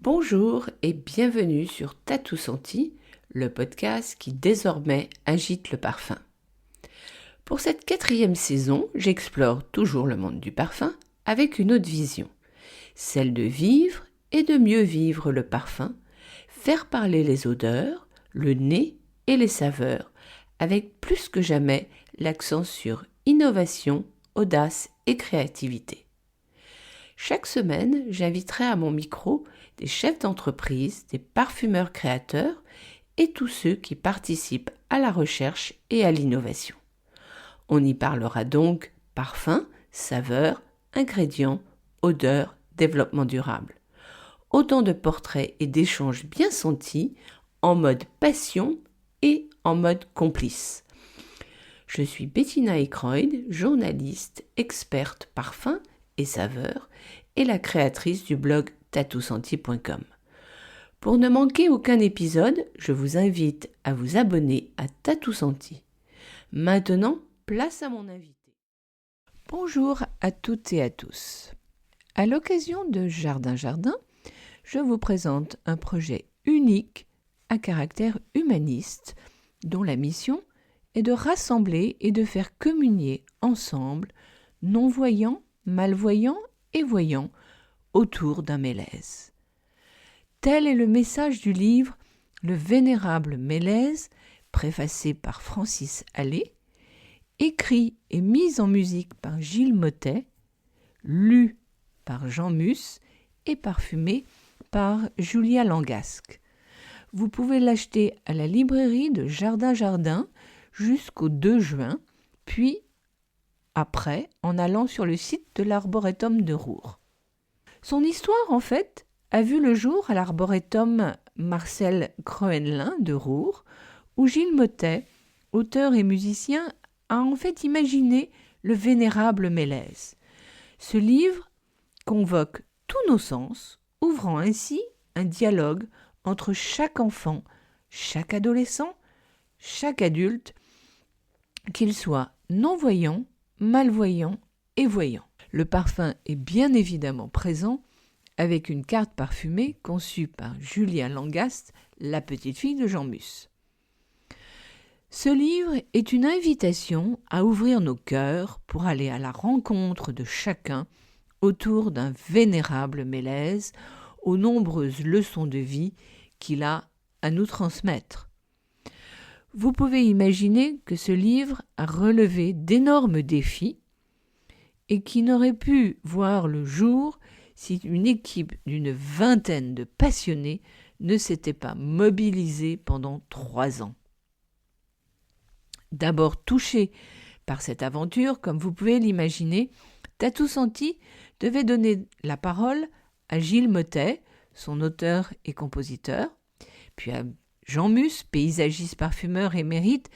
Bonjour et bienvenue sur T'as tout senti, le podcast qui désormais agite le parfum. Pour cette 4e saison, j'explore toujours le monde du parfum avec une autre vision, celle de vivre et de mieux vivre le parfum, faire parler les odeurs, le nez et les saveurs, avec plus que jamais l'accent sur innovation, audace et créativité. Chaque semaine, j'inviterai à mon micro des chefs d'entreprise, des parfumeurs créateurs et tous ceux qui participent à la recherche et à l'innovation. On y parlera donc parfum, saveurs, ingrédients, odeurs, développement durable. Autant de portraits et d'échanges bien sentis, en mode passion et en mode complice. Je suis Bettina Eckroyd, journaliste, experte parfum et saveurs et la créatrice du blog tatousenti.com. Pour ne manquer aucun épisode, je vous invite à vous abonner à T'as tout senti. Maintenant, place à mon invité. Bonjour à toutes et à tous. À l'occasion de Jardin, je vous présente un projet unique à caractère humaniste dont la mission est de rassembler et de faire communier ensemble non-voyants, malvoyants et voyants autour d'un mélèze. Tel est le message du livre Le Vénérable Mélèze, préfacé par Francis Allais, écrit et mis en musique par Gilles Mottet, lu par Jean Mus et parfumé par Julia Langasque. Vous pouvez l'acheter à la librairie de Jardin jusqu'au 2 juin, puis après en allant sur le site de l'Arboretum de Roure. Son histoire, en fait, a vu le jour à l'Arboretum Marcel Croenlin de Roure, où Gilles Mottet, auteur et musicien, a en fait imaginé le Vénérable Mélèze. Ce livre convoque tous nos sens, ouvrant ainsi un dialogue entre chaque enfant, chaque adolescent, chaque adulte, qu'il soit non-voyant, malvoyant et voyant. Le parfum est bien évidemment présent avec une carte parfumée conçue par Julia Langasque, la petite fille de Jean Mus. Ce livre est une invitation à ouvrir nos cœurs pour aller à la rencontre de chacun autour d'un vénérable mélèze aux nombreuses leçons de vie qu'il a à nous transmettre. Vous pouvez imaginer que ce livre a relevé d'énormes défis et qui n'aurait pu voir le jour si une équipe d'une 20aine de passionnés ne s'était pas mobilisée pendant 3 ans. D'abord touché par cette aventure, comme vous pouvez l'imaginer, T'as tout senti devait donner la parole à Gilles Mottet, son auteur et compositeur, puis à Jean Mus, paysagiste parfumeur émérite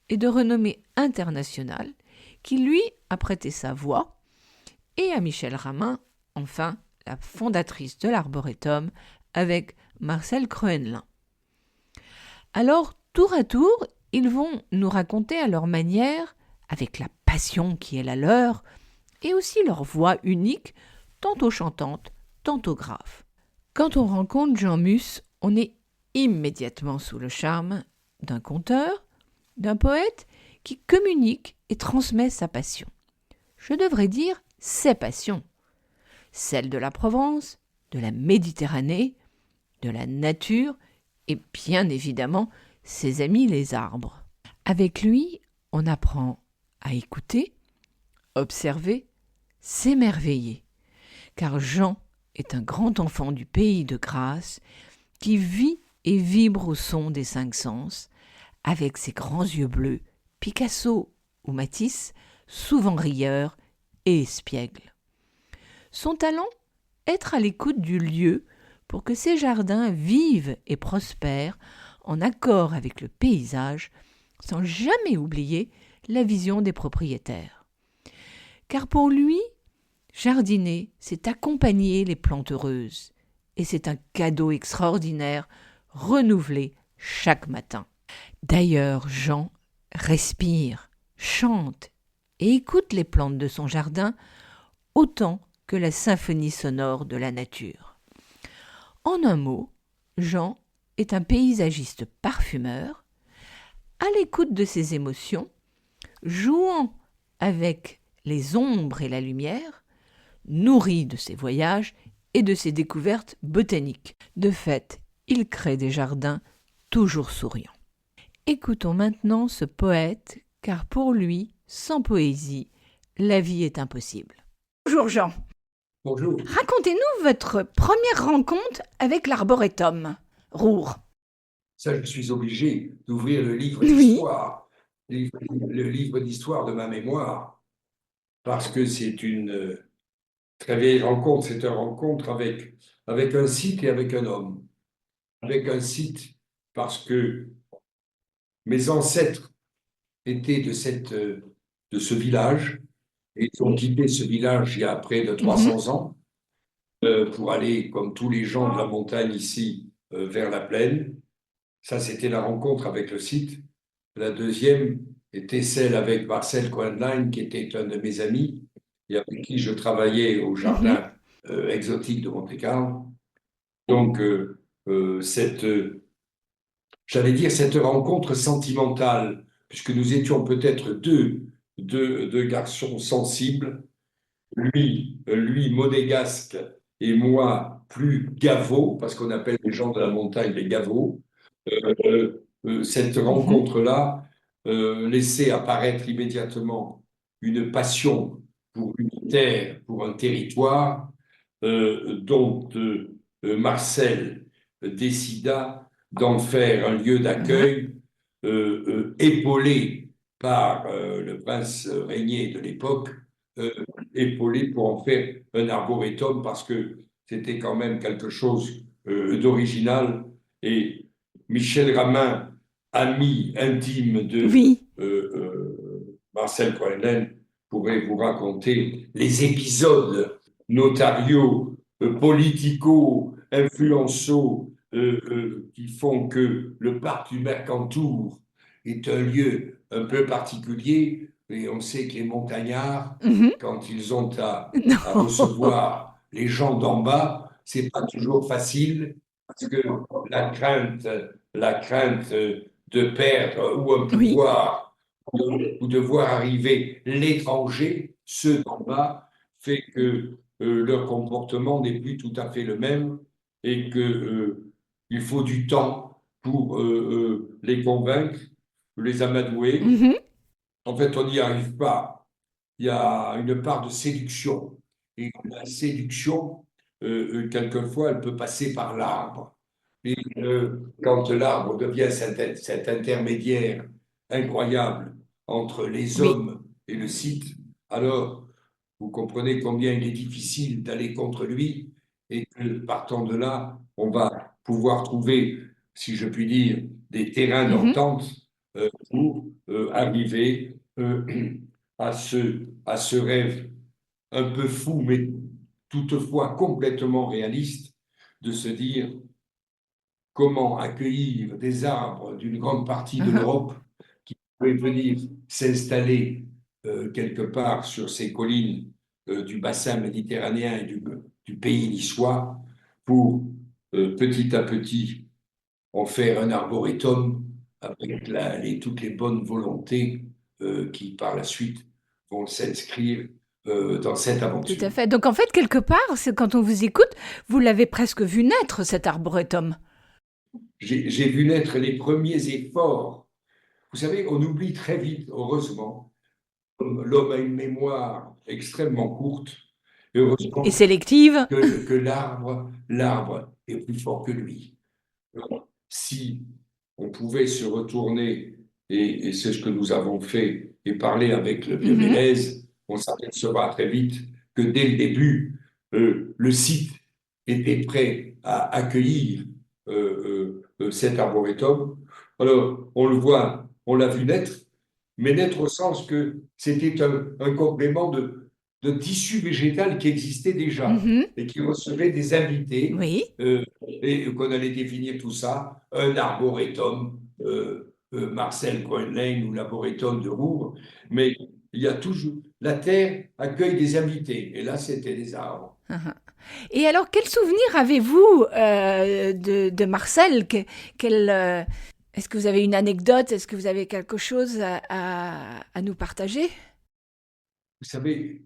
et de renommée internationale, qui lui a prêté sa voix, et à Michel Ramin, enfin la fondatrice de l'Arboretum, avec Marcel Croenlin. Alors, tour à tour, ils vont nous raconter à leur manière, avec la passion qui est la leur, et aussi leur voix unique, tantôt chantante, tantôt grave. Quand on rencontre Jean Mus, on est immédiatement sous le charme d'un conteur, d'un poète qui communique et transmet sa passion. Je devrais dire ses passions, celle de la Provence, de la Méditerranée, de la nature et bien évidemment ses amis les arbres. Avec lui, on apprend à écouter, observer, s'émerveiller, car Jean est un grand enfant du pays de Grasse qui vit et vibre au son des 5 sens, avec ses grands yeux bleus, Picasso ou Matisse, souvent rieur et espiègle. Son talent, être à l'écoute du lieu pour que ses jardins vivent et prospèrent en accord avec le paysage, sans jamais oublier la vision des propriétaires. Car pour lui, jardiner, c'est accompagner les plantes heureuses, et c'est un cadeau extraordinaire, renouvelé chaque matin. D'ailleurs, Jean respire, chante et écoute les plantes de son jardin autant que la symphonie sonore de la nature. En un mot, Jean est un paysagiste parfumeur, à l'écoute de ses émotions, jouant avec les ombres et la lumière, nourri de ses voyages et de ses découvertes botaniques. De fait, il crée des jardins toujours souriants. Écoutons maintenant ce poète, car pour lui, sans poésie, la vie est impossible. Bonjour Jean. Bonjour. Racontez-nous votre première rencontre avec l'arboretum Roure. Ça, je suis obligé d'ouvrir le livre Oui. d'histoire, le livre d'histoire de ma mémoire, parce que c'est une très vieille rencontre. C'est une rencontre avec un site et avec un homme. Avec un site, parce que mes ancêtres étaient de ce village, et ils ont quitté ce village il y a près de 300 ans pour aller, comme tous les gens de la montagne ici, vers la plaine. Ça, c'était la rencontre avec le site. La deuxième était celle avec Marcel Coindline, qui était un de mes amis et avec qui je travaillais au jardin exotique de Monte-Carlo. Donc, j'allais dire cette rencontre sentimentale, puisque nous étions peut-être deux garçons sensibles, lui monégasque et moi plus gavot, parce qu'on appelle les gens de la montagne les gavots. Cette rencontre-là laissait apparaître immédiatement une passion pour une terre, pour un territoire, dont Marcel décida d'en faire un lieu d'accueil, épaulé par le prince régnier de l'époque, épaulé pour en faire un arboretum, parce que c'était quand même quelque chose d'original. Et Michel Ramin, ami intime de Marcel Coelen, pourrait vous raconter les épisodes notariaux, politico, influençaux, qui font que le parc du Mercantour est un lieu un peu particulier. Et on sait que les montagnards, quand ils ont à recevoir les gens d'en bas, c'est pas toujours facile, parce que la crainte de perdre ou un pouvoir, ou de voir arriver l'étranger, ceux d'en bas, fait que leur comportement n'est plus tout à fait le même, et que il faut du temps pour les convaincre, les amadouer. En fait, on n'y arrive pas. Il y a une part de séduction. Et la séduction, quelquefois, elle peut passer par l'arbre. Et quand l'arbre devient cet intermédiaire incroyable entre les hommes et le site, alors vous comprenez combien il est difficile d'aller contre lui, et que partant de là, on va pouvoir trouver, si je puis dire, des terrains d'entente pour arriver à ce rêve un peu fou, mais toutefois complètement réaliste, de se dire comment accueillir des arbres d'une grande partie de l'Europe qui pouvaient venir s'installer quelque part sur ces collines du bassin méditerranéen et du pays niçois, pour petit à petit en faire un arboretum avec toutes les bonnes volontés qui par la suite vont s'inscrire dans cette aventure. Tout à fait. Donc en fait, quelque part, c'est quand on vous écoute, vous l'avez presque vu naître, cet arboretum. J'ai vu naître les premiers efforts. Vous savez, on oublie très vite, heureusement. L'homme a une mémoire extrêmement courte. Heureusement, et sélective. Que l'arbre est plus fort que lui. Si on pouvait se retourner, et c'est ce que nous avons fait, et parler avec le vieux Ménez, on s'apercevra très vite que dès le début, le site était prêt à accueillir cet arboretum. Alors, on le voit, on l'a vu naître, mais naître au sens que c'était un complément de tissu végétal qui existait déjà et qui recevait des invités, et qu'on allait définir tout ça, un arboretum, Marcel Coinlane ou l'arboretum de Rouvres, mais il y a toujours, la terre accueille des invités, et là c'était des arbres. Et alors, quel souvenir avez-vous de Marcel? Est-ce que vous avez une anecdote? Est-ce que vous avez quelque chose à nous partager? Vous savez,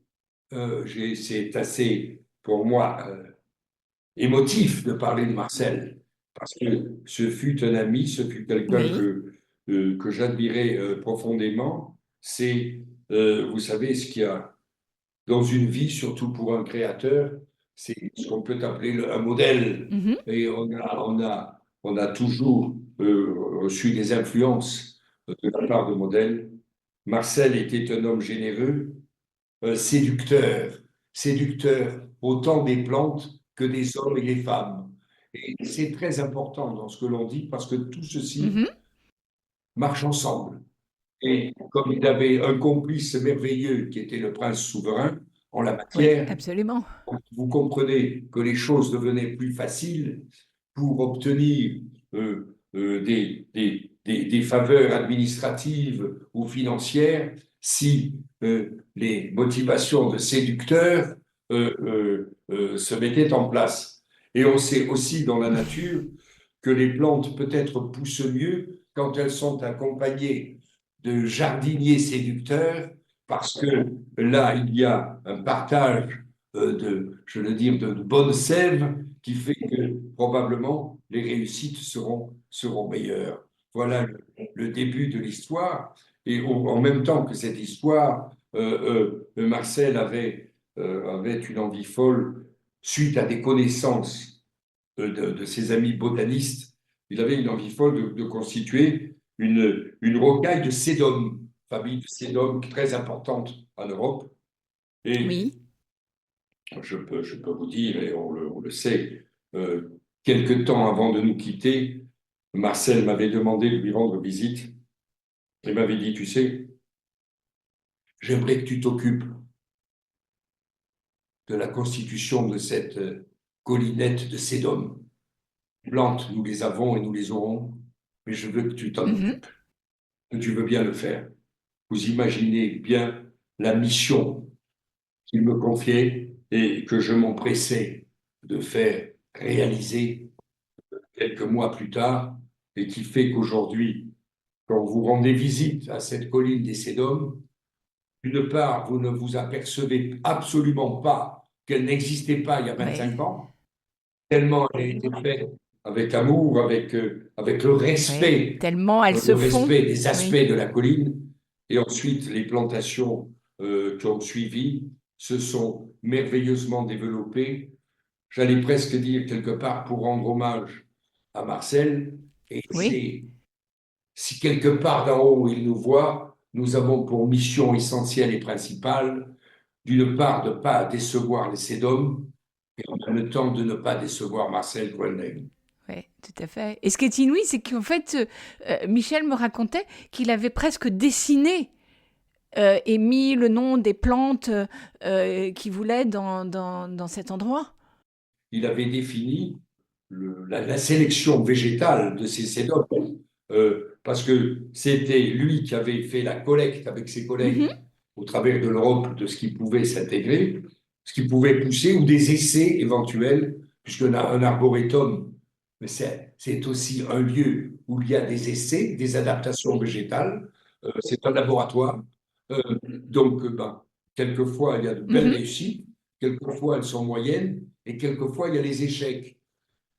c'est assez, pour moi, émotif de parler de Marcel, parce que ce fut un ami, ce fut quelqu'un Oui. que j'admirais profondément. Vous savez, ce qu'il y a dans une vie, surtout pour un créateur, c'est ce qu'on peut appeler un modèle. Mhm. Et on a toujours reçu des influences de la part de modèles. Marcel était un homme généreux, séducteur, séducteur autant des plantes que des hommes et des femmes. Et c'est très important dans ce que l'on dit parce que tout ceci Mhm. marche ensemble. Et comme il avait un complice merveilleux qui était le prince souverain en la Oui, matière, absolument. vous comprenez que les choses devenaient plus faciles pour obtenir des faveurs administratives ou financières si les motivations de séducteurs se mettaient en place. Et on sait aussi dans la nature que les plantes peut-être poussent mieux quand elles sont accompagnées de jardiniers séducteurs, parce que là, il y a un partage je veux dire, de bonnes sèves qui fait que probablement les réussites seront meilleures. Voilà le début de l'histoire. Et en même temps que cette histoire, Marcel avait une envie folle suite à des connaissances de ses amis botanistes. Il avait une envie folle de constituer une rocaille de sédum, famille de sédum très importante en Europe. Et Oui. je peux vous dire, et on le sait, quelque temps avant de nous quitter, Marcel m'avait demandé de lui rendre visite et m'avait dit, tu sais, j'aimerais que tu t'occupes de la constitution de cette collinette de sédum. Plantes, nous les avons et nous les aurons, mais je veux que tu t'en Mhm. occupes, que tu veux bien le faire. Vous imaginez bien la mission qu'il me confiait et que je m'empressais de faire réaliser quelques mois plus tard, et qui fait qu'aujourd'hui, quand vous rendez visite à cette colline des Sédums, d'une part, vous ne vous apercevez absolument pas qu'elle n'existait pas il y a Oui. 25 ans, tellement elle a été faite avec amour, avec Oui. Tellement elles le se font. respect des aspects Oui. de la colline. Et ensuite, les plantations qui ont suivi se sont merveilleusement développées. J'allais presque dire quelque part pour rendre hommage à Marcel. Et Oui. c'est si quelque part d'en haut il nous voit, nous avons pour mission essentielle et principale, d'une part, de ne pas décevoir les Sédom, et en même temps de ne pas décevoir Marcel Coelneg. Oui, tout à fait. Et ce qui est inouï, c'est qu'en fait, Michel me racontait qu'il avait presque dessiné et mis le nom des plantes qu'il voulait dans cet endroit. Il avait défini la sélection végétale de ces Sédom, parce que c'était lui qui avait fait la collecte avec ses Mhm. collègues au travers de l'Europe de ce qui pouvait s'intégrer, ce qui pouvait pousser, ou des essais éventuels, puisqu'un arboretum, mais c'est aussi un lieu où il y a des essais, des adaptations végétales, c'est un laboratoire. Donc, quelquefois, il y a de belles Mhm. réussites, quelquefois, elles sont moyennes, et quelquefois, il y a les échecs.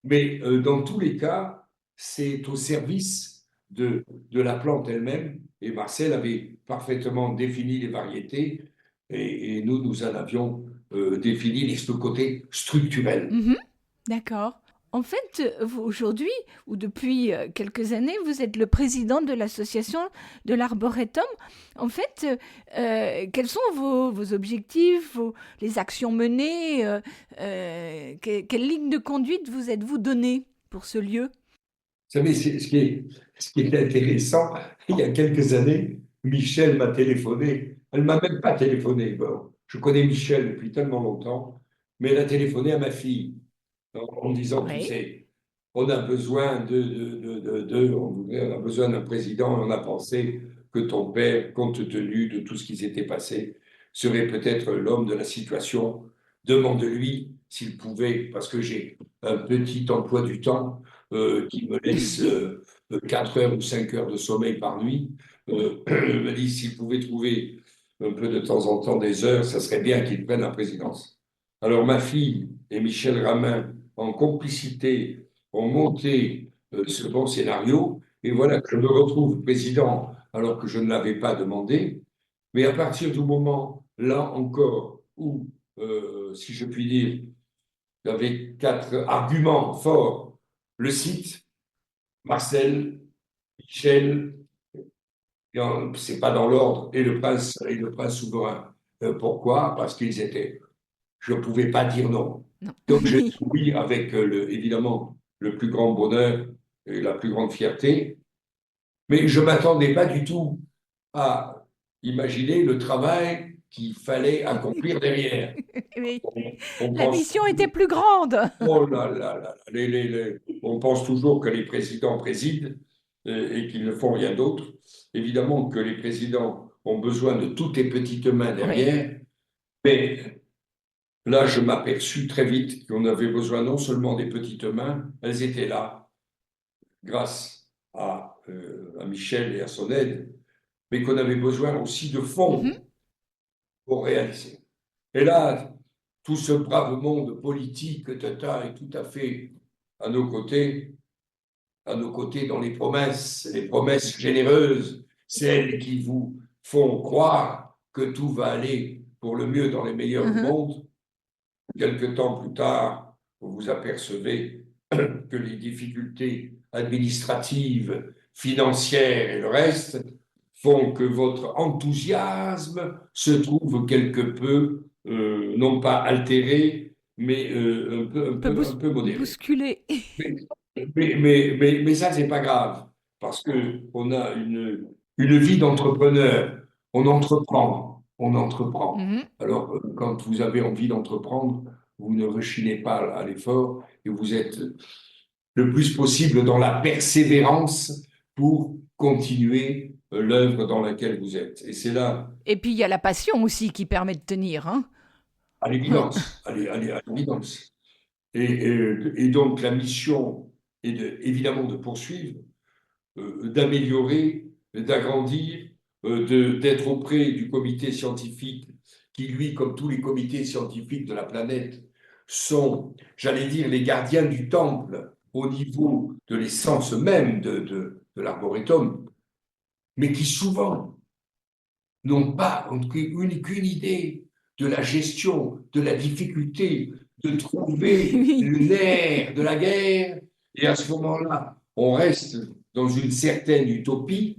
Mais dans tous les cas, c'est au service de la plante elle-même. Et Marcel avait parfaitement défini les variétés et nous en avions défini le côté structurel. Mhm. D'accord. En fait, vous, aujourd'hui, ou depuis quelques années, vous êtes le président de l'association de l'Arboretum. En fait, quels sont vos objectifs, les actions menées quelle ligne de conduite vous êtes-vous donné pour ce lieu? Vous savez, ce qui est intéressant, il y a quelques années, Michel m'a téléphoné. Elle ne m'a même pas téléphoné. Bon, je connais Michel depuis tellement longtemps, mais elle a téléphoné à ma fille en disant, tu Oui. sais, on a besoin on a besoin d'un président, on a pensé que ton père, compte tenu de tout ce qui s'était passé, serait peut-être l'homme de la situation. demande-lui s'il pouvait, parce que j'ai un petit emploi du temps qui me laisse 4 heures ou 5 heures de sommeil par nuit. Il m'a dit s'il pouvait trouver un peu de temps en temps des heures, ça serait bien qu'il prenne la présidence. Alors ma fille et Michel Ramin, en complicité, ont monté ce bon scénario, et voilà que je me retrouve président alors que je ne l'avais pas demandé. Mais à partir du moment, là encore, où, si je puis dire, il y avait 4 arguments forts, le site, Marcel, Michel, c'est pas dans l'ordre, et le prince souverain. Pourquoi? Parce qu'ils étaient. Je ne pouvais pas dire non. Non. Donc j'ai dit oui avec évidemment le plus grand bonheur et la plus grande fierté, mais je ne m'attendais pas du tout à imaginer le travail qu'il fallait accomplir derrière. Oui. On La pense mission était plus grande. oh là là là, on pense toujours que les présidents président et qu'ils ne font rien d'autre. Évidemment que les présidents ont besoin de toutes les petites mains derrière, mais là, je m'aperçus très vite qu'on avait besoin non seulement des petites mains, elles étaient là, grâce à Michel et à son aide, mais qu'on avait besoin aussi de fonds pour réaliser. Et là, tout ce brave monde politique, tata, est tout à fait à nos côtés dans les promesses généreuses, celles qui vous font croire que tout va aller pour le mieux dans les meilleurs mondes. Quelque temps plus tard, vous vous apercevez que les difficultés administratives, financières et le reste font que votre enthousiasme se trouve quelque peu, non pas altéré, mais un peu modéré. Bousculé. Mais ça, c'est pas grave, parce qu'on a une vie d'entrepreneur. On entreprend. Alors, quand vous avez envie d'entreprendre, vous ne rechinez pas à l'effort et vous êtes le plus possible dans la persévérance pour continuer l'œuvre dans laquelle vous êtes. Et c'est là, Et puis il y a la passion aussi qui permet de tenir. à l'évidence, à l'évidence. Et donc, la mission est évidemment de poursuivre, d'améliorer, d'agrandir, d'être auprès du comité scientifique qui, lui, comme tous les comités scientifiques de la planète, sont, j'allais dire, les gardiens du temple au niveau de l'essence même de l'arboretum, mais qui souvent n'ont pas qu'une idée de la gestion, de la difficulté, de trouver le nerf de la guerre. Et à ce moment-là, on reste dans une certaine utopie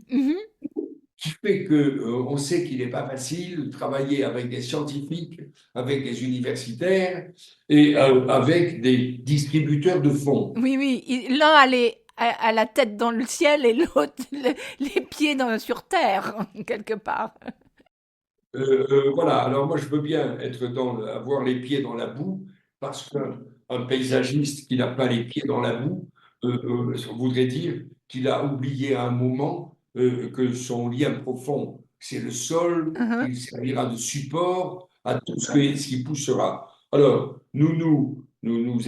qui fait qu'on sait qu'il n'est pas facile de travailler avec des scientifiques, avec des universitaires et avec des distributeurs de fonds. Oui, l'un a la tête dans le ciel et l'autre les pieds sur terre, quelque part. Voilà, alors moi je veux bien avoir les pieds dans la boue, parce qu'un paysagiste qui n'a pas les pieds dans la boue voudrait dire qu'il a oublié à un moment que son lien profond, c'est le sol, qu'il servira de support à tout ce qui poussera. Alors, nous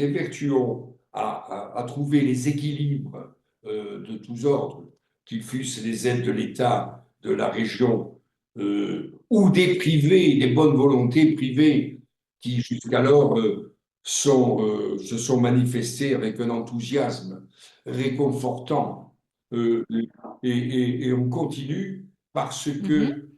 évertuons à trouver les équilibres de tous ordres, qu'ils fussent les aides de l'État, de la région, ou des privés, des bonnes volontés privées qui jusqu'alors se sont manifestés avec un enthousiasme réconfortant. Et on continue parce que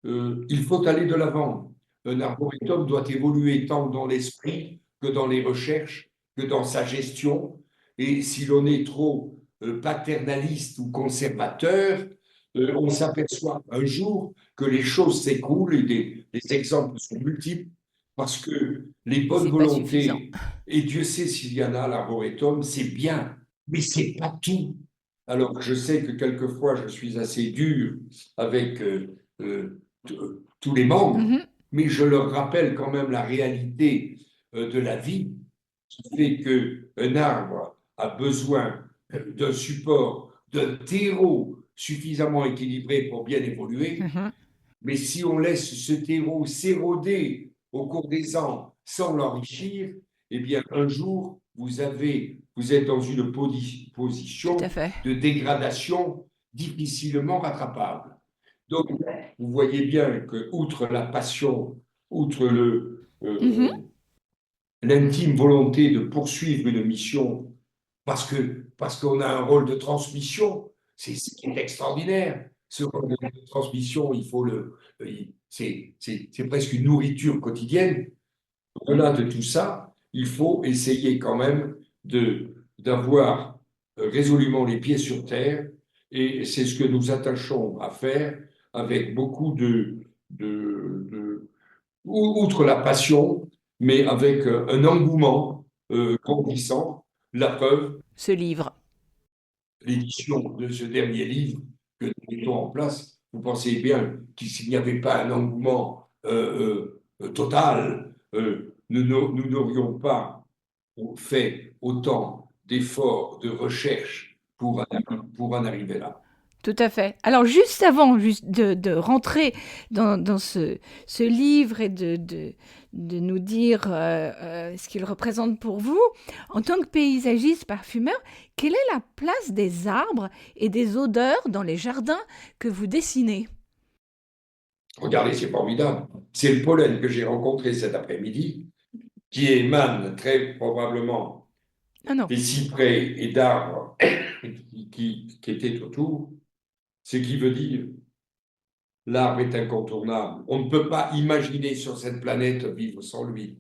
il faut aller de l'avant. Un arboretum doit évoluer tant dans l'esprit que dans les recherches, que dans sa gestion. Et si l'on est trop paternaliste ou conservateur, on s'aperçoit un jour que les choses s'écroulent et les exemples sont multiples parce que les bonnes volontés, et Dieu sait s'il y en a à l'arboretum, c'est bien, mais c'est pas tout. Alors je sais que quelquefois je suis assez dur avec tous les membres, mais je leur rappelle quand même la réalité de la vie qui fait qu'un arbre a besoin d'un support, d'un terreau suffisamment équilibré pour bien évoluer. Mais si on laisse ce terreau s'éroder au cours des ans sans l'enrichir, eh bien, un jour, vous êtes dans une position Tout à fait. de dégradation difficilement rattrapable. Donc, vous voyez bien que, outre la passion, outre l'intime volonté de poursuivre une mission, parce qu'on a un rôle de transmission, c'est ce qui est extraordinaire. Ce rôle de transmission, c'est presque une nourriture quotidienne. Au-delà de tout ça, il faut essayer quand même d'avoir résolument les pieds sur terre, et c'est ce que nous attachons à faire avec beaucoup outre la passion, mais avec un engouement grandissant. La preuve, Ce livre. l'édition de ce dernier livre que nous mettons en place, vous pensez bien qu'il n'y avait pas un engouement total, nous n'aurions pas fait autant d'efforts de recherche pour en arriver là. Tout à fait. Alors, juste avant de rentrer dans ce livre et de nous dire ce qu'il représente pour vous, en tant que paysagiste parfumeur, quelle est la place des arbres et des odeurs dans les jardins que vous dessinez? Regardez, c'est formidable. C'est le pollen que j'ai rencontré cet après-midi, qui émane très probablement Ah non. des cyprès et d'arbres qui étaient autour, ce qui veut dire l'arbre est incontournable. On ne peut pas imaginer sur cette planète vivre sans lui.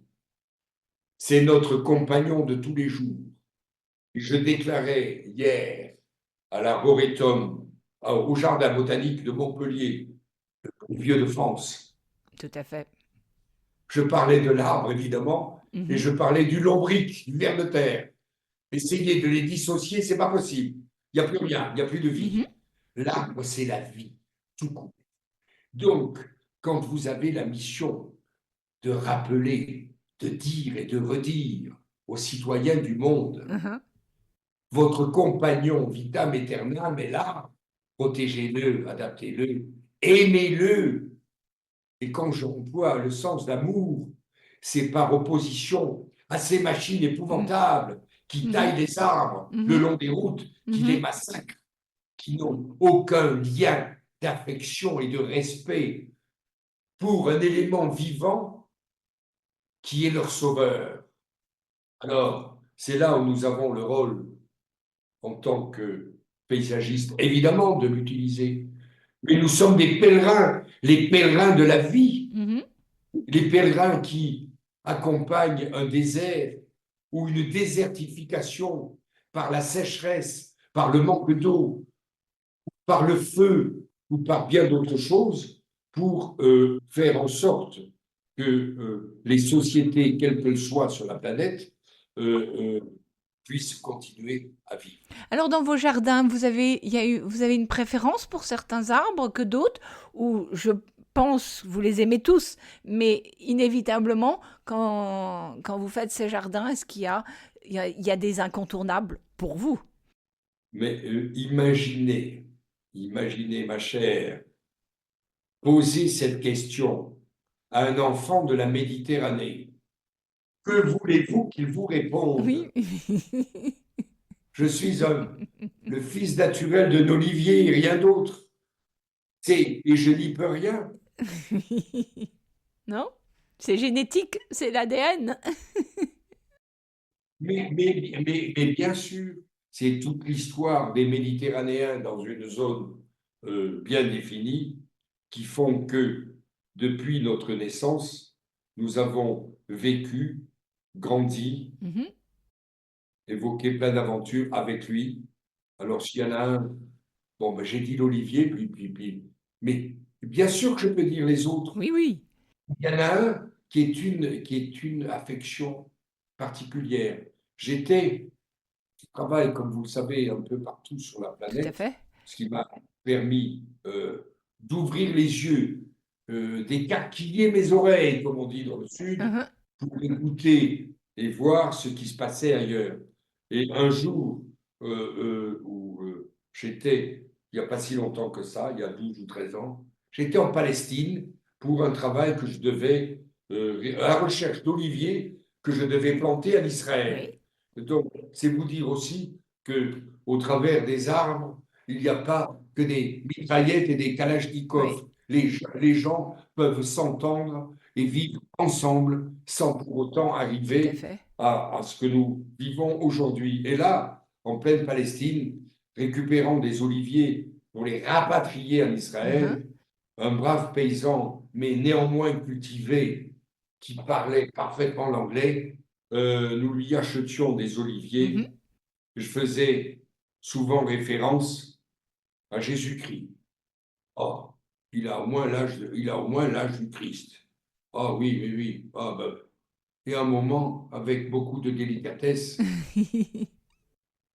C'est notre compagnon de tous les jours. Je déclarais hier à l'Arboretum, au Jardin botanique de Montpellier, le vieux de France. Tout à fait. Je parlais de l'arbre, évidemment, et je parlais du lombric, du ver de terre. Essayer de les dissocier, c'est pas possible. Il n'y a plus rien, il n'y a plus de vie. L'arbre, c'est la vie, tout court. Donc, quand vous avez la mission de rappeler, de dire et de redire aux citoyens du monde, votre compagnon vitam aeternam est là, protégez-le, adaptez-le, aimez-le. Et quand j'emploie le sens d'amour, c'est par opposition à ces machines épouvantables qui taillent les arbres le long des routes, qui les massacrent, qui n'ont aucun lien d'affection et de respect pour un élément vivant qui est leur sauveur. Alors, c'est là où nous avons le rôle, en tant que paysagistes, évidemment, de l'utiliser. Mais nous sommes des pèlerins, les pèlerins de la vie, les pèlerins qui accompagnent un désert ou une désertification par la sécheresse, par le manque d'eau, par le feu ou par bien d'autres choses, pour faire en sorte que les sociétés, quelles qu'elles soient sur la planète, puissent continuer à vivre. Alors, dans vos jardins, vous avez une préférence pour certains arbres que d'autres, ou je pense que vous les aimez tous, mais inévitablement, quand vous faites ces jardins, est-ce qu'il y a des incontournables pour vous? Mais imaginez, ma chère, poser cette question à un enfant de la Méditerranée. Que voulez-vous qu'il vous réponde? Oui. Je suis le fils naturel d'un olivier et rien d'autre. Et je n'y peux rien. Non? C'est génétique, c'est l'ADN. Mais bien sûr, c'est toute l'histoire des Méditerranéens dans une zone bien définie qui font que, depuis notre naissance, nous avons vécu, grandi, évoqué plein d'aventures avec lui. Alors, s'il y en a un, bon, ben, j'ai dit l'olivier, mais bien sûr que je peux dire les autres. Oui, oui. Il y en a un qui est une affection particulière. Je travaille, comme vous le savez, un peu partout sur la planète. Tout à fait. Ce qui m'a permis d'ouvrir les yeux, d'écarquiller mes oreilles, comme on dit dans le Sud, pour écouter et voir ce qui se passait ailleurs. Et un jour où j'étais, il n'y a pas si longtemps que ça, il y a 12 ou 13 ans, j'étais en Palestine pour un travail que je devais à la recherche d'oliviers que je devais planter en Israël. Donc, c'est vous dire aussi qu'au travers des arbres, il n'y a pas que des mitraillettes et des kalachnikovs. Les gens peuvent s'entendre et vivre ensemble sans pour autant Tout à arriver fait. à ce que nous vivons aujourd'hui. Et là, en pleine Palestine, récupérant des oliviers pour les rapatrier en Israël, un brave paysan, mais néanmoins cultivé, qui parlait parfaitement l'anglais, nous lui achetions des oliviers. Je faisais souvent référence à Jésus-Christ. Oh, il a au moins l'âge du Christ. Ah oui, oui, oui. Ah, ben. Et à un moment, avec beaucoup de délicatesse,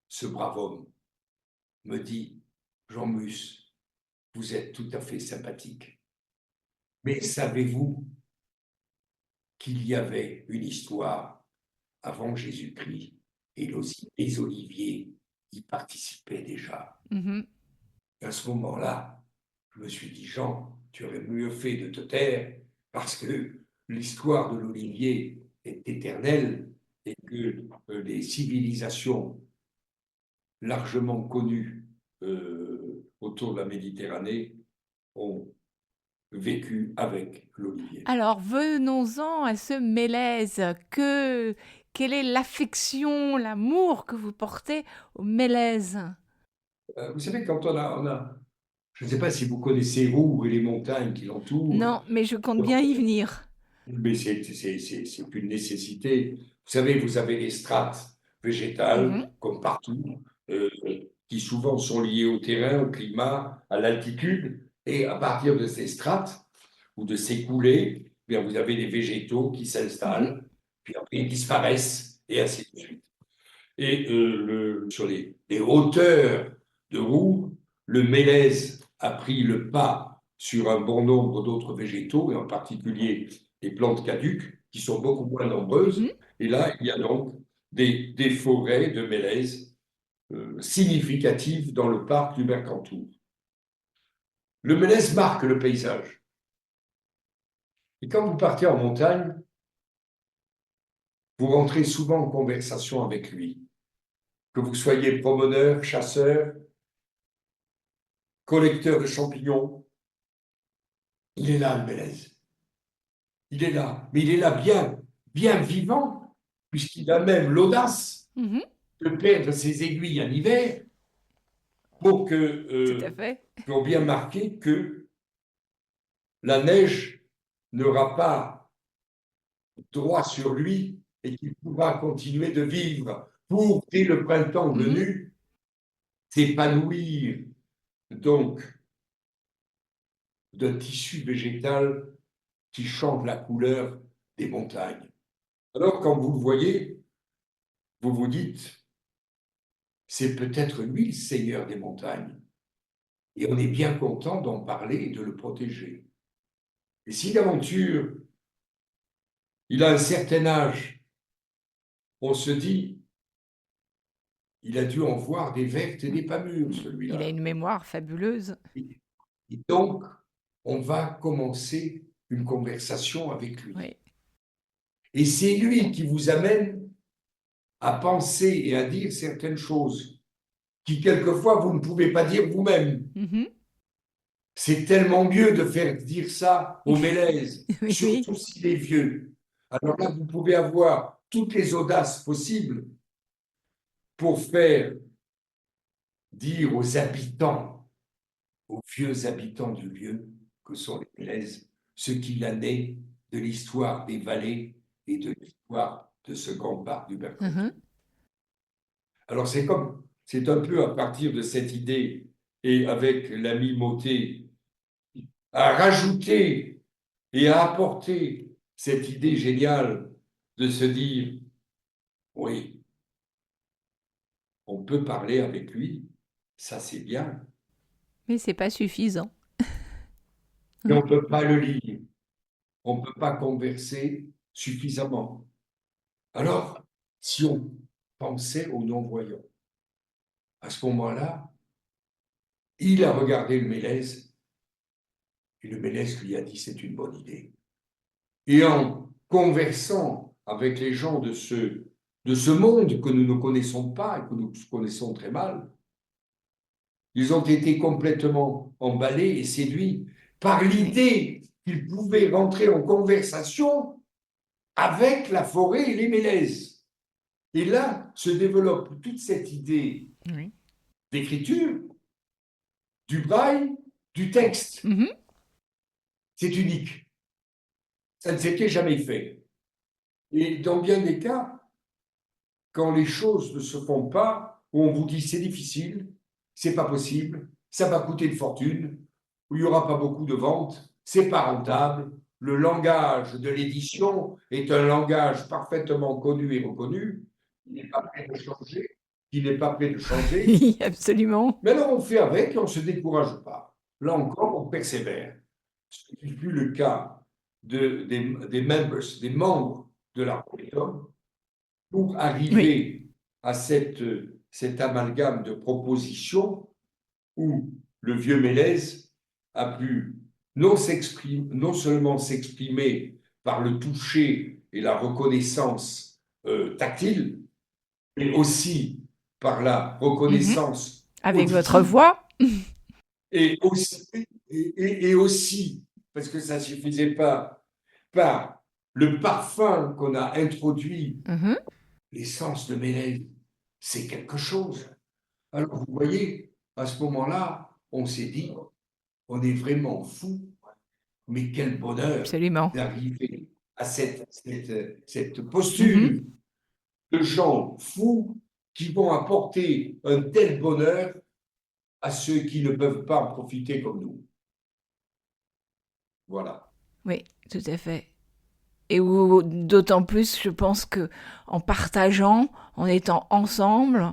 ce brave homme me dit, Jean-Mus, vous êtes tout à fait sympathique. Mais savez-vous qu'il y avait une histoire avant Jésus-Christ et les oliviers y participaient déjà. À ce moment-là, je me suis dit, Jean, tu aurais mieux fait de te taire parce que l'histoire de l'olivier est éternelle et que les civilisations largement connues autour de la Méditerranée ont vécu avec l'olivier. Alors, venons-en à ce mélèze. Quelle est l'affection, l'amour que vous portez au mélèze? Vous savez, quand je ne sais pas si vous connaissez Roux et les montagnes qui l'entourent. Non, mais je compte bien y venir. Mais c'est une nécessité. Vous savez, vous avez les strates végétales, comme partout, qui souvent sont liées au terrain, au climat, à l'altitude. Et à partir de ces strates ou de ces coulées, eh bien, vous avez des végétaux qui s'installent, puis après ils disparaissent, et ainsi de suite. Et sur les hauteurs de Roux, le mélèze a pris le pas sur un bon nombre d'autres végétaux, et en particulier les plantes caduques, qui sont beaucoup moins nombreuses. Et là, il y a donc des forêts de mélèze significatives dans le parc du Mercantour. Le mélèze marque le paysage. Et quand vous partez en montagne, vous rentrez souvent en conversation avec lui. Que vous soyez promeneur, chasseur, collecteur de champignons, il est là, le mélèze. Il est là, mais il est là bien vivant, puisqu'il a même l'audace de perdre ses aiguilles en hiver pour Tout à fait. pour bien marquer que la neige n'aura pas droit sur lui et qu'il pourra continuer de vivre pour, dès le printemps venu, s'épanouir donc d'un tissu végétal qui change la couleur des montagnes. Alors, quand vous le voyez, vous vous dites, c'est peut-être lui le seigneur des montagnes. Et on est bien content d'en parler et de le protéger. Et si d'aventure, il a un certain âge, on se dit, il a dû en voir des vertes et des pas mûres, celui-là. Il a une mémoire fabuleuse. Et donc, on va commencer une conversation avec lui. Oui. Et c'est lui qui vous amène à penser et à dire certaines choses qui, quelquefois, vous ne pouvez pas dire vous-même. C'est tellement mieux de faire dire ça au mélèze, surtout s'il est vieux. Alors là, vous pouvez avoir toutes les audaces possibles pour faire dire aux habitants, aux vieux habitants du lieu, que sont les mélèzes, ce qu'il en est de l'histoire des vallées et de l'histoire de ce grand parc du Mercantour. Alors c'est un peu à partir de cette idée et avec l'ami Mottet, à rajouter et à apporter cette idée géniale de se dire, oui, on peut parler avec lui, ça c'est bien. Mais c'est pas suffisant. Mais on ne peut pas le lire, on ne peut pas converser suffisamment. Alors, si on pensait aux non-voyants, à ce moment-là, il a regardé le mélèze, et le mélèze lui a dit, c'est une bonne idée. Et en conversant avec les gens de ce monde que nous ne connaissons pas et que nous connaissons très mal, ils ont été complètement emballés et séduits par l'idée qu'ils pouvaient rentrer en conversation avec la forêt et les mélèzes. Et là se développe toute cette idée d'écriture, du braille, du texte. C'est unique. Ça ne s'était jamais fait. Et dans bien des cas, quand les choses ne se font pas, où on vous dit c'est difficile, c'est pas possible, ça va coûter une fortune, où il n'y aura pas beaucoup de ventes, c'est pas rentable, le langage de l'édition est un langage parfaitement connu et reconnu, qui n'est pas prêt de changer, Oui, absolument. Mais alors on fait avec et on ne se décourage pas. Là encore, on persévère. Ce qui fut le cas des membres de l'Arboretum, pour arriver à cet amalgame de propositions où le vieux Mélèze a pu non seulement s'exprimer par le toucher et la reconnaissance tactile, mais aussi par la reconnaissance Avec auditive, votre voix. et aussi, parce que ça ne suffisait pas, par le parfum qu'on a introduit. L'essence de Mélèze, c'est quelque chose. Alors, vous voyez, à ce moment-là, on s'est dit, on est vraiment fou, mais quel bonheur d'arriver à cette posture de gens fous qui vont apporter un tel bonheur à ceux qui ne peuvent pas en profiter comme nous. Voilà. Oui, tout à fait. Et d'autant plus, je pense que en partageant, en étant ensemble,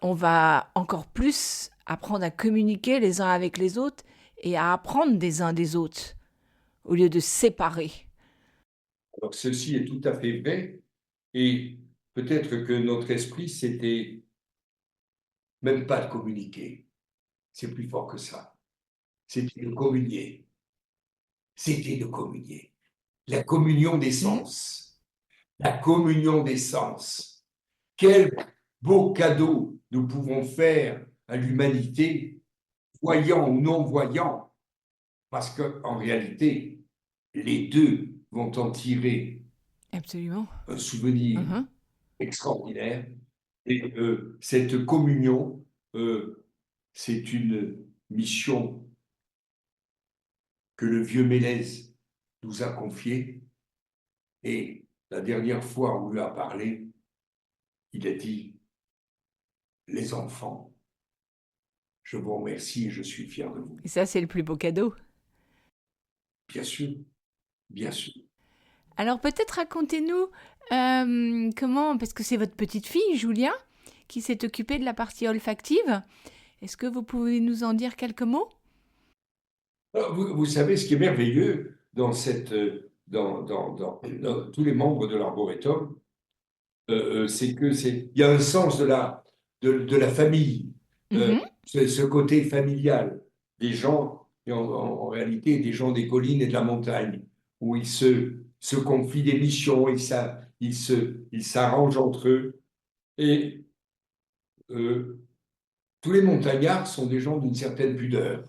on va encore plus apprendre à communiquer les uns avec les autres et à apprendre des uns des autres, au lieu de séparer. Alors, ceci est tout à fait vrai, et peut-être que notre esprit, c'était même pas de communiquer. C'est plus fort que ça. C'était de communier. C'était de communier. La communion des sens. La communion des sens. Quel beau cadeau nous pouvons faire à l'humanité, voyant ou non voyant, parce qu'en réalité, les deux vont en tirer un souvenir extraordinaire. Et cette communion, c'est une mission que le vieux Mélèze nous a confiée. Et la dernière fois où il a parlé, il a dit « Les enfants, je vous remercie et je suis fier de vous. » Et ça, c'est le plus beau cadeau. Bien sûr, bien sûr. Alors peut-être racontez-nous comment, parce que c'est votre petite fille, Julia, qui s'est occupée de la partie olfactive. Est-ce que vous pouvez nous en dire quelques mots? Alors, vous savez, ce qui est merveilleux dans tous les membres de l'Arboretum, c'est qu'il y a un sens de la famille, ce côté familial des gens, et en réalité des gens des collines et de la montagne, où ils se confient des missions, ils s'arrangent entre eux. Et tous les montagnards sont des gens d'une certaine pudeur.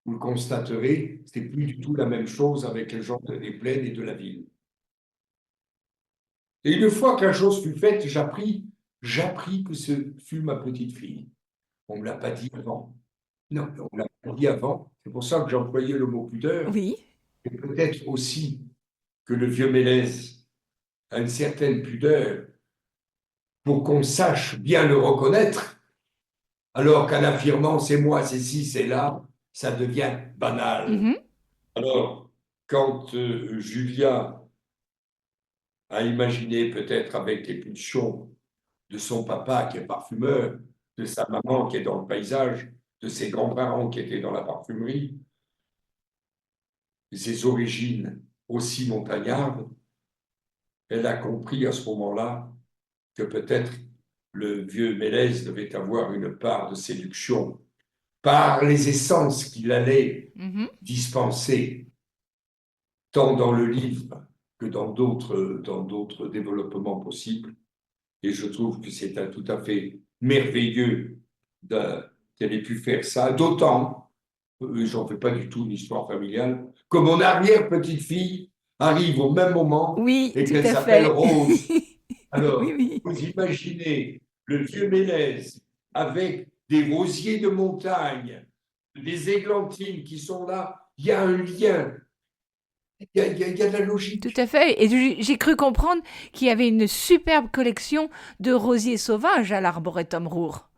Vous le constaterez, c'est plus du tout la même chose avec les gens des plaines et de la ville. Et une fois que la chose fut faite, j'appris que ce fut ma petite fille. On ne me l'a pas dit avant. Non, on ne l'a pas dit avant. C'est pour ça que j'ai employé le mot pudeur. Oui. Et peut-être aussi que le vieux Mélèze a une certaine pudeur pour qu'on sache bien le reconnaître, alors qu'en affirmant c'est moi, c'est ci, c'est là, ça devient banal. Alors, quand Julia a imaginé, peut-être avec les pulsions de son papa qui est parfumeur, de sa maman qui est dans le paysage, de ses grands-parents qui étaient dans la parfumerie, ses origines aussi montagnardes, elle a compris à ce moment-là que peut-être le vieux Mélèze devait avoir une part de séduction par les essences qu'il allait dispenser tant dans le livre que dans d'autres développements possibles. Et je trouve que c'est tout à fait merveilleux qu'elle ait pu faire ça, d'autant, j'en fais pas du tout une histoire familiale, que mon arrière-petite-fille arrive au même moment Oui, et tout qu'elle à s'appelle fait. Rose. Oui, Alors, oui. vous imaginez le vieux Mélèze avec des rosiers de montagne, des églantines qui sont là, il y a un lien, il y a de la Tout logique. à fait. Et j'ai cru comprendre qu'il y avait une superbe collection de rosiers sauvages à l'Arboretum Roure.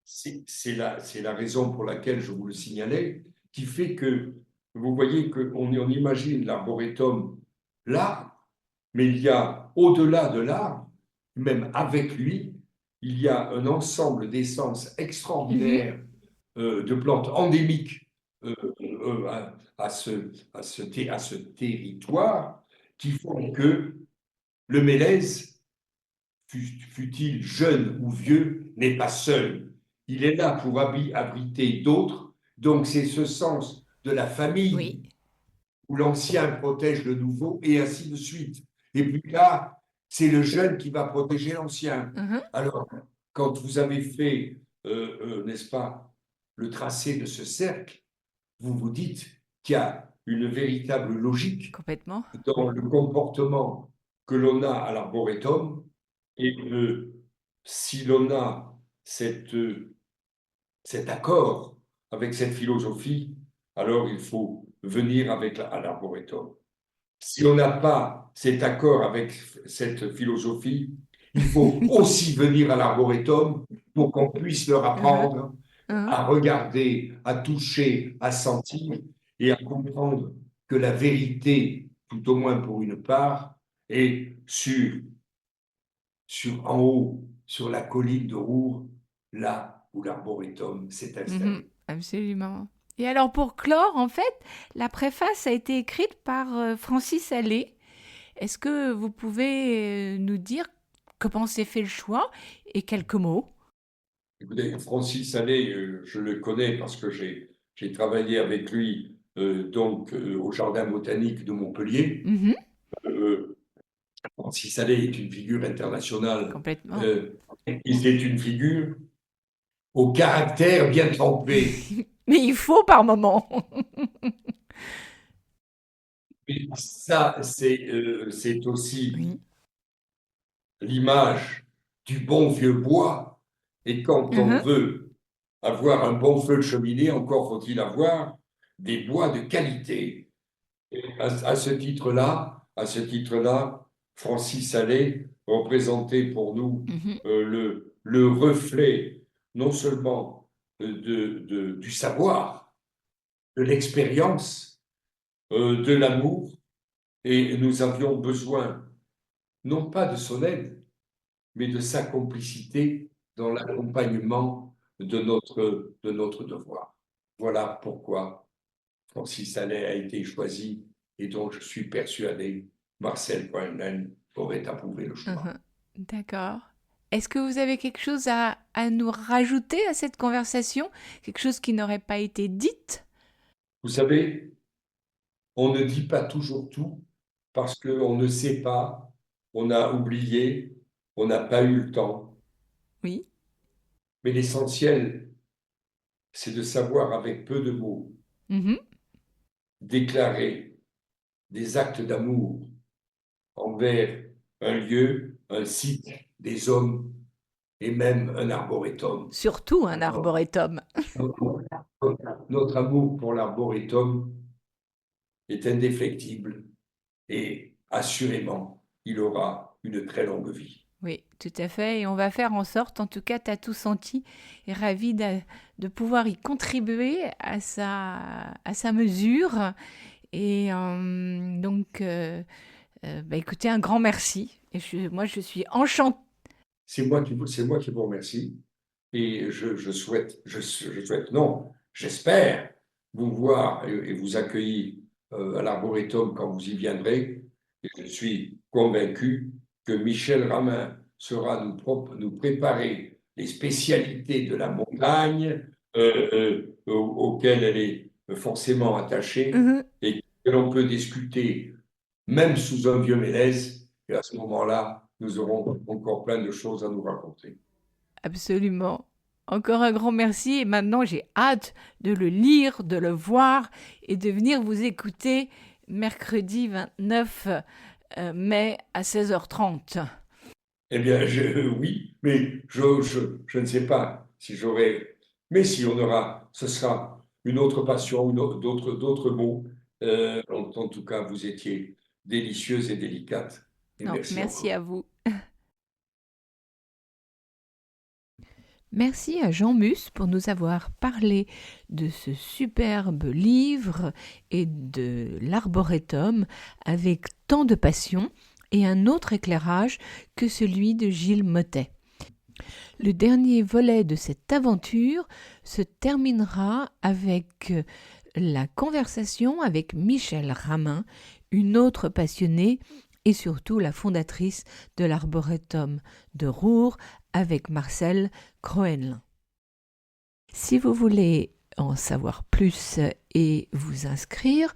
C'est la raison pour laquelle je vous le signalais, qui fait que vous voyez qu'on imagine l'arboretum là, mais il y a au-delà de l'arbre, même avec lui, il y a un ensemble d'essences Mhm, extraordinaires de plantes endémiques à ce territoire qui font que le mélèze, fût-il jeune ou vieux, n'est pas seul. Il est là pour abriter d'autres. Donc c'est ce sens de la oui. famille où l'ancien protège le nouveau et ainsi de suite. Et puis là, c'est le jeune qui va protéger l'ancien. Mhm, Alors, quand vous avez fait, n'est-ce pas, le tracé de ce cercle, vous vous dites qu'il y a une véritable logique complètement. dans le comportement que l'on a à l'arboretum et que si l'on a cet accord avec cette philosophie, alors il faut venir à l'arboretum. Si on n'a pas cet accord avec cette philosophie, il faut aussi venir à l'arboretum pour qu'on puisse leur Mhm, apprendre mhm. à regarder, à toucher, à sentir et à comprendre que la vérité, tout au moins pour une part, est en haut, sur la colline de Roure, là où l'arboretum s'est Mhm, installé. absolument. Et alors pour clore, en fait, la préface a été écrite par Francis Allais. Est-ce que vous pouvez nous dire comment s'est fait le choix et quelques mots? Écoutez, Francis Allais, je le connais parce que j'ai travaillé avec lui au Jardin botanique de Montpellier. Mhm, Euh, Francis Allais est une figure internationale. complètement. Euh, il est une figure au caractère bien trempé. Mais il faut par moment. Et ça, c'est aussi Oui. l'image du bon vieux bois. Et quand on Mhm, veut avoir un bon feu de cheminée, encore faut-il avoir des bois de qualité. Et à ce titre-là, Francis Allais représentait pour nous mhm, le reflet non seulement du savoir, de l'expérience, de l'amour, et nous avions besoin non pas de son aide, mais de sa complicité dans l'accompagnement de notre devoir. Voilà pourquoi Francis Allais a été choisi et dont je suis persuadé Marcel Cohen aurait approuvé le choix. mhm. D'accord. Est-ce que vous avez quelque chose à nous rajouter à cette conversation? Quelque chose qui n'aurait pas été dite? Vous savez, on ne dit pas toujours tout parce qu'on ne sait pas, on a oublié, on n'a pas eu le temps. Oui. Mais l'essentiel, c'est de savoir avec peu de mots Mhm, déclarer des actes d'amour envers un lieu, un site, des hommes et même un arboretum. surtout un Alors, arboretum. notre amour pour l'arboretum est indéfectible et assurément, il aura une très longue vie. Oui, tout à fait. Et on va faire en sorte, en tout cas, Tatou Senti est ravi de pouvoir y contribuer à sa mesure. Et bah, écoutez, un grand merci. Et moi, je suis enchantée. C'est moi qui vous remercie et non, j'espère vous voir et vous accueillir à l'Arboretum quand vous y viendrez. Et je suis convaincu que Michel Ramin saura nous préparer les spécialités de la montagne auxquelles elle est forcément attachée Mhm. et que l'on peut discuter même sous un vieux mélèze, et à ce moment-là, nous aurons encore plein de choses à nous raconter. Absolument. Encore un grand merci et maintenant j'ai hâte de le lire, de le voir et de venir vous écouter mercredi 29 mai à 16h30. Eh bien, oui, mais je ne sais pas si j'aurai... Mais si on aura, ce sera une autre passion, d'autres mots. En tout cas, vous étiez délicieuse et délicate. Et Non, merci à vous. Merci à Jean Mus pour nous avoir parlé de ce superbe livre et de l'arboretum avec tant de passion et un autre éclairage que celui de Gilles Mottet. Le dernier volet de cette aventure se terminera avec la conversation avec Michèle Ramin, une autre passionnée et surtout la fondatrice de l'arboretum de Roure avec Marcel Croenlin. Si vous voulez en savoir plus et vous inscrire,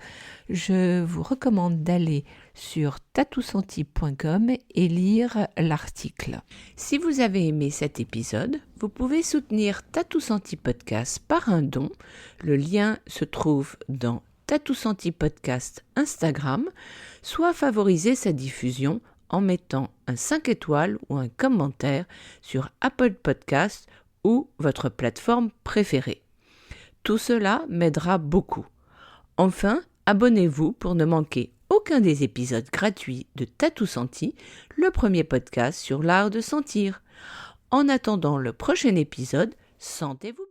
je vous recommande d'aller sur tatousenti.com et lire l'article. Si vous avez aimé cet épisode, vous pouvez soutenir Tatou Senti Podcast par un don. Le lien se trouve dans Tatou Senti Podcast Instagram, soit favoriser sa diffusion en mettant un 5 étoiles ou un commentaire sur Apple Podcast ou votre plateforme préférée. Tout cela m'aidera beaucoup. Enfin, abonnez-vous pour ne manquer aucun des épisodes gratuits de Tatou Senti, le premier podcast sur l'art de sentir. En attendant le prochain épisode, sentez-vous bien.